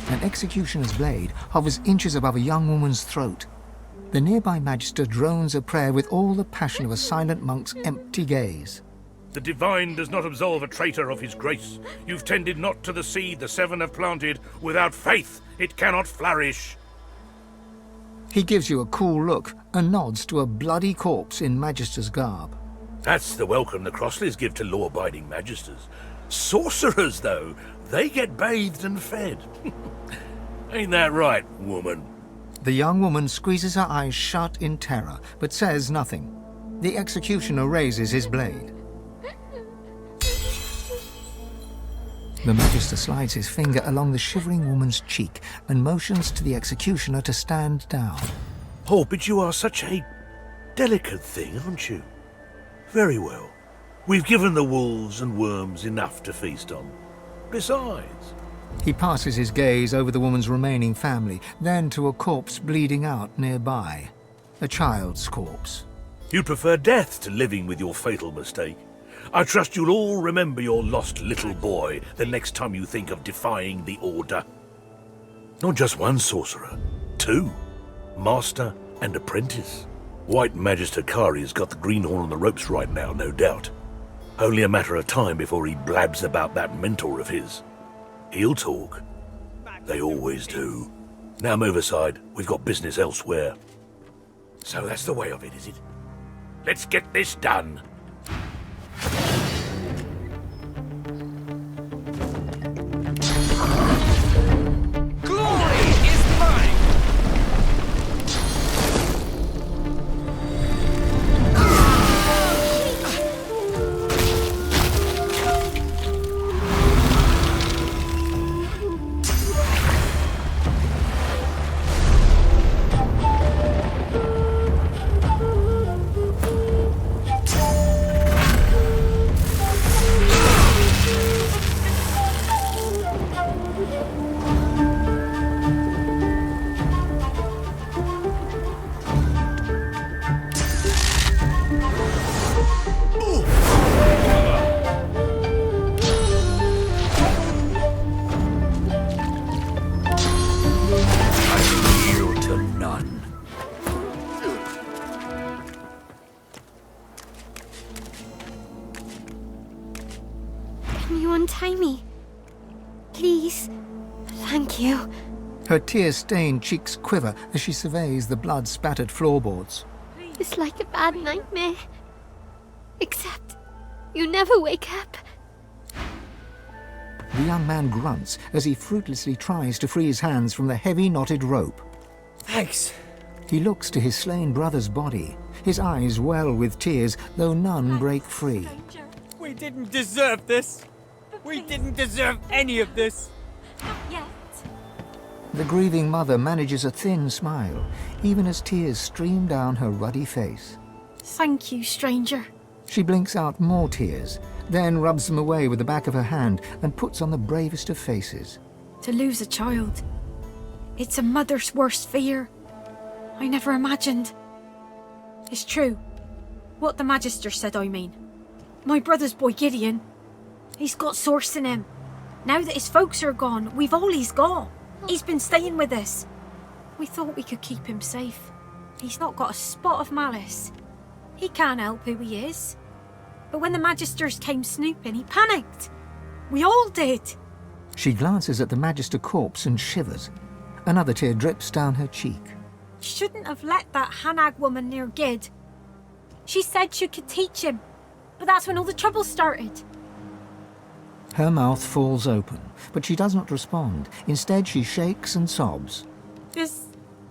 An executioner's blade hovers inches above a young woman's throat. The nearby magister drones a prayer with all the passion of a silent monk's empty gaze. The divine does not absolve a traitor of his grace. You've tended not to the seed the seven have planted. Without faith, it cannot flourish. He gives you a cool look and nods to a bloody corpse in magister's garb. That's the welcome the Crossleys give to law-abiding magisters. Sorcerers, though, they get bathed and fed. Ain't that right, woman? The young woman squeezes her eyes shut in terror, but says nothing. The executioner raises his blade. The magister slides his finger along the shivering woman's cheek and motions to the executioner to stand down. Oh, but you are such a delicate thing, aren't you? Very well. We've given the wolves and worms enough to feast on. Besides... He passes his gaze over the woman's remaining family, then to a corpse bleeding out nearby. A child's corpse. You prefer death to living with your fatal mistake. I trust you'll all remember your lost little boy the next time you think of defying the Order. Not just one sorcerer, two. Master and apprentice. White Magister Kari's got the greenhorn on the ropes right now, no doubt. Only a matter of time before he blabs about that mentor of his. He'll talk. They always do. Now move aside, we've got business elsewhere. So that's the way of it, is it? Let's get this done. Untie me. Please. Thank you. Her tear-stained cheeks quiver as she surveys the blood-spattered floorboards. It's like a bad nightmare. Except you never wake up. The young man grunts as he fruitlessly tries to free his hands from the heavy knotted rope. Thanks. He looks to his slain brother's body. His eyes well with tears, though none break free. We didn't deserve this. We didn't deserve any of this. Not yet. The grieving mother manages a thin smile, even as tears stream down her ruddy face. Thank you, stranger. She blinks out more tears, then rubs them away with the back of her hand and puts on the bravest of faces. To lose a child. It's a mother's worst fear. I never imagined. It's true. What the Magister said, I mean. My brother's boy Gideon. He's got source in him. Now that his folks are gone, we've all he's got. He's been staying with us. We thought we could keep him safe. He's not got a spot of malice. He can't help who he is. But when the Magisters came snooping, he panicked. We all did. She glances at the Magister corpse and shivers. Another tear drips down her cheek. Shouldn't have let that Hanag woman near Gid. She said she could teach him, but that's when all the trouble started. Her mouth falls open, but she does not respond. Instead, she shakes and sobs. As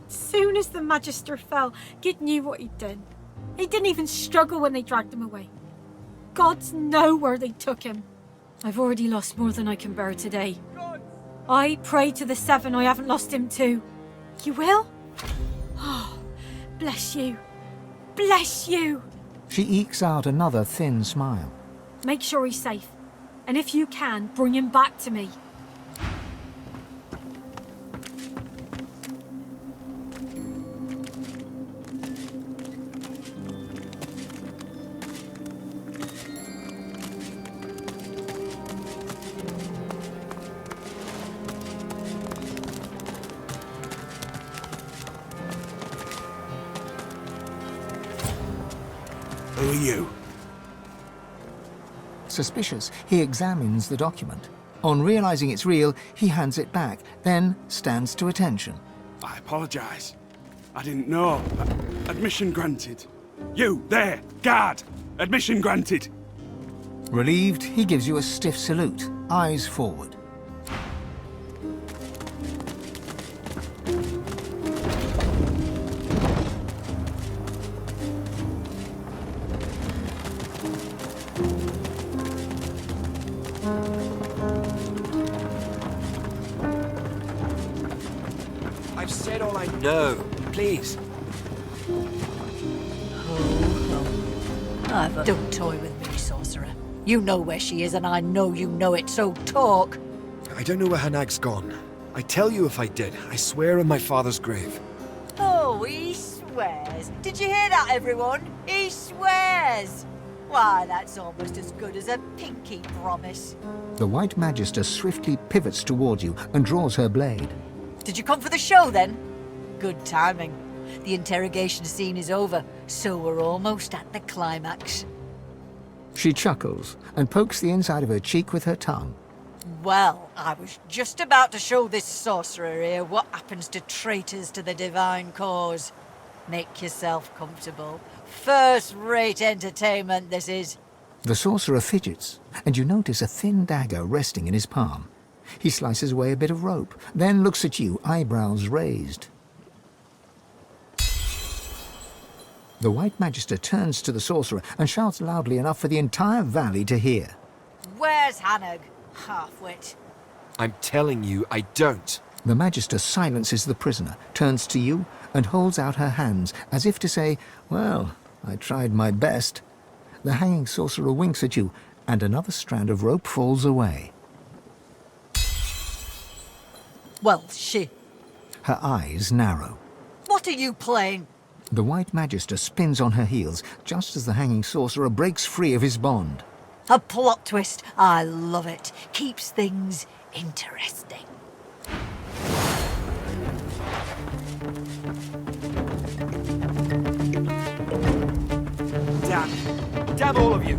soon as the Magister fell, Gid knew what he'd done. He didn't even struggle when they dragged him away. Gods know where they took him. I've already lost more than I can bear today. I pray to the Seven I haven't lost him too. You will? Oh, bless you. Bless you. She ekes out another thin smile. Make sure he's safe. And if you can, bring him back to me. Who are you? Suspicious, he examines the document. On realizing it's real, he hands it back, then stands to attention. I apologize. I didn't know. Admission granted. You, there, guard! Admission granted! Relieved, he gives you a stiff salute, eyes forward. I've said all I know. Please. Don't toy with me, sorcerer. You know where she is, and I know you know it, so talk. I don't know where Hanag's gone. I'd tell you if I did. I swear on my father's grave. Oh, he swears. Did you hear that, everyone? He swears. Why, that's almost as good as a pinky promise. The White Magister swiftly pivots toward you and draws her blade. Did you come for the show, then? Good timing. The interrogation scene is over, so we're almost at the climax. She chuckles and pokes the inside of her cheek with her tongue. Well, I was just about to show this sorcerer here what happens to traitors to the divine cause. Make yourself comfortable. First-rate entertainment, this is. The sorcerer fidgets, and you notice a thin dagger resting in his palm. He slices away a bit of rope, then looks at you, eyebrows raised. The White Magister turns to the sorcerer and shouts loudly enough for the entire valley to hear. Where's Hanag? Halfwit. I'm telling you, I don't. The Magister silences the prisoner, turns to you, and holds out her hands, as if to say, well, I tried my best. The hanging sorcerer winks at you, and another strand of rope falls away. Well, she. Her eyes narrow. What are you playing? The White Magister spins on her heels, just as the hanging sorcerer breaks free of his bond. A plot twist. I love it. Keeps things interesting. Damn. Damn all of you.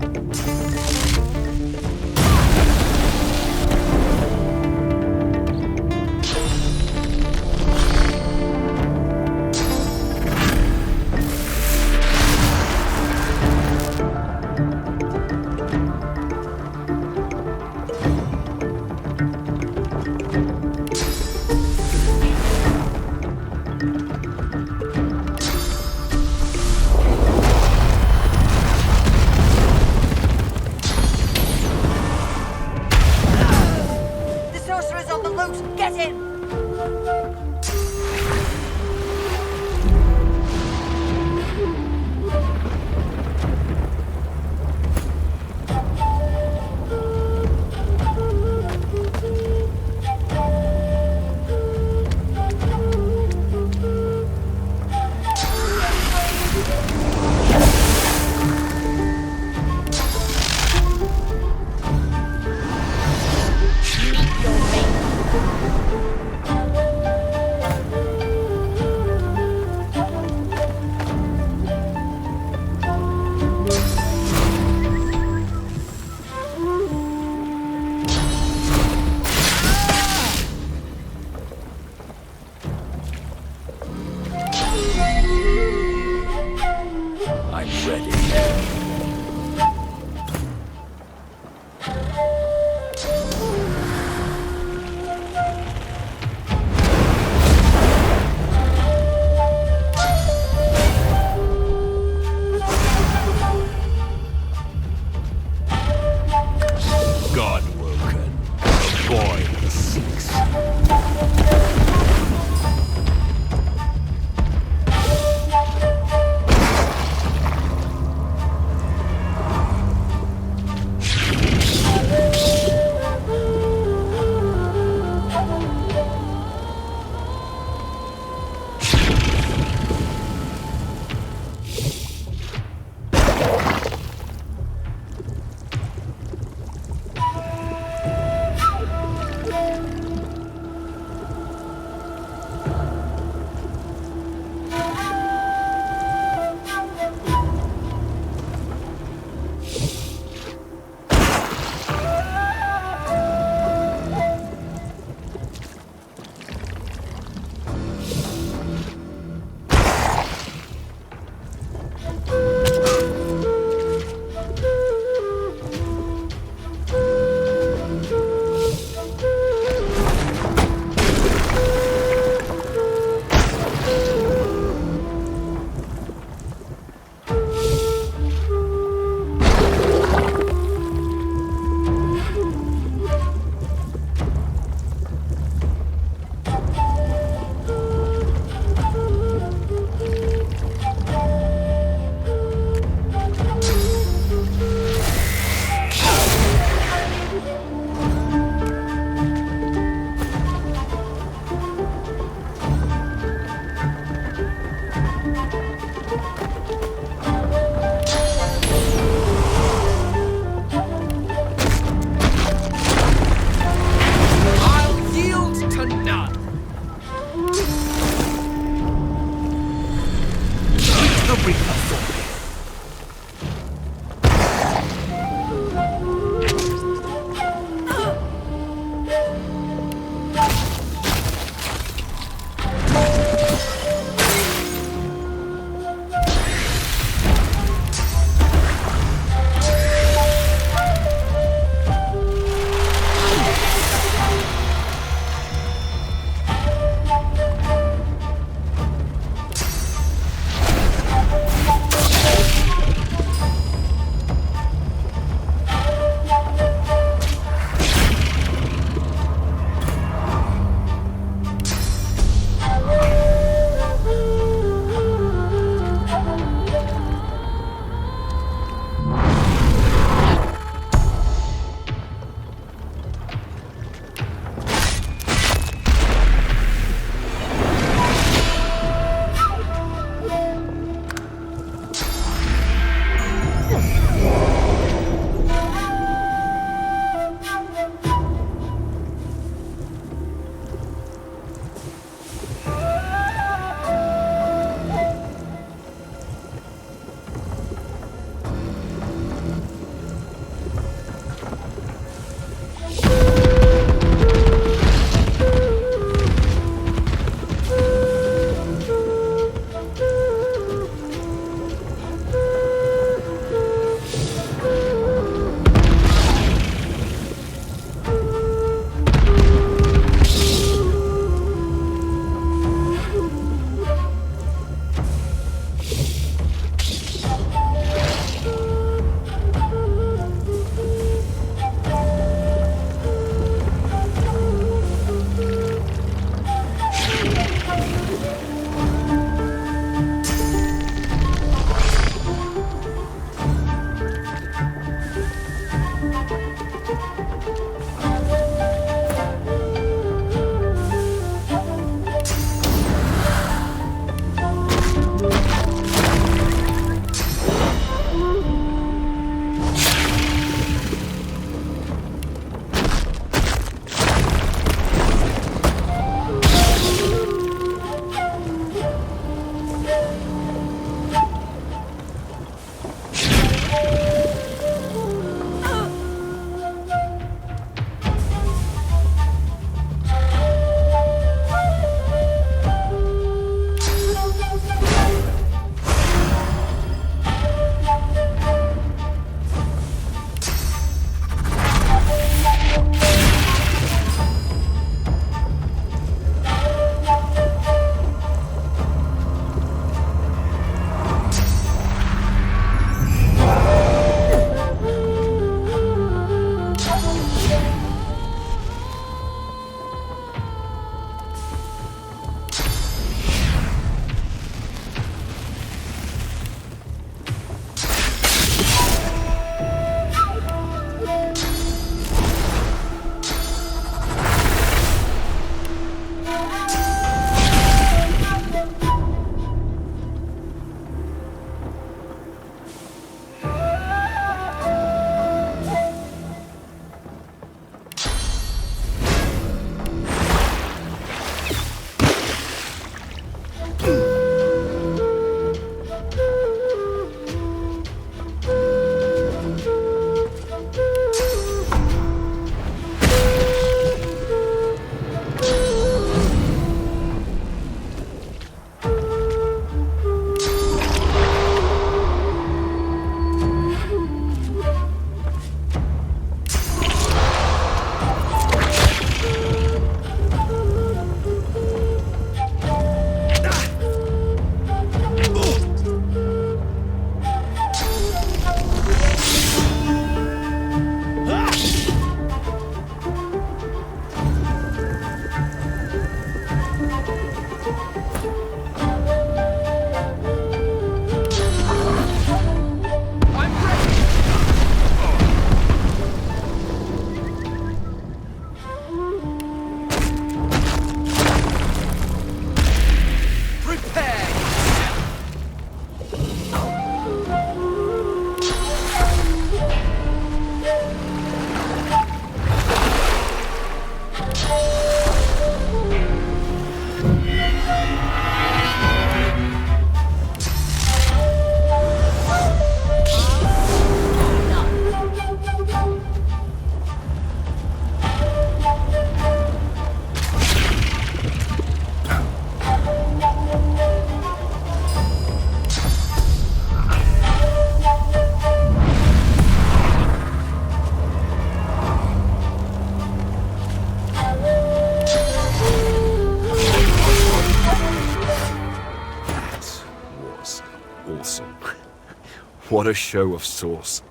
What a show of sauce.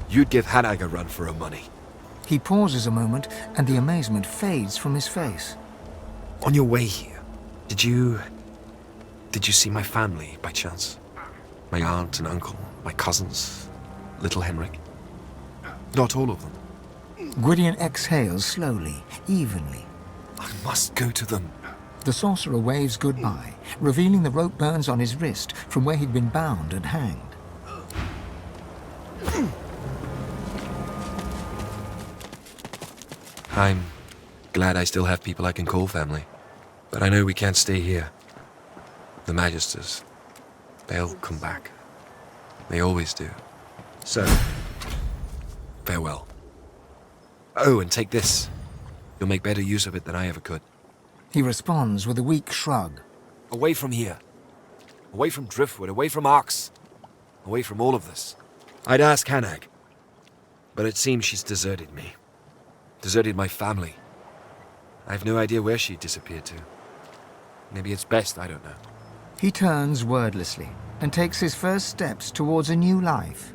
You'd give Hanag a run for her money. He pauses a moment, and the amazement fades from his face. On your way here, did you see my family, by chance? My aunt and uncle, my cousins, little Henrik? Not all of them. Gwydian exhales slowly, evenly. I must go to them. The sorcerer waves goodbye, revealing the rope burns on his wrist from where he'd been bound and hanged. I'm glad I still have people I can call family. But I know we can't stay here. The magisters, they'll come back. They always do. So, farewell. Oh, and take this. You'll make better use of it than I ever could. He responds with a weak shrug. Away from here. Away from Driftwood, away from Arx. Away from all of this. I'd ask Hanag. But it seems she's deserted me. Deserted my family. I have no idea where she disappeared to. Maybe it's best, I don't know. He turns wordlessly and takes his first steps towards a new life.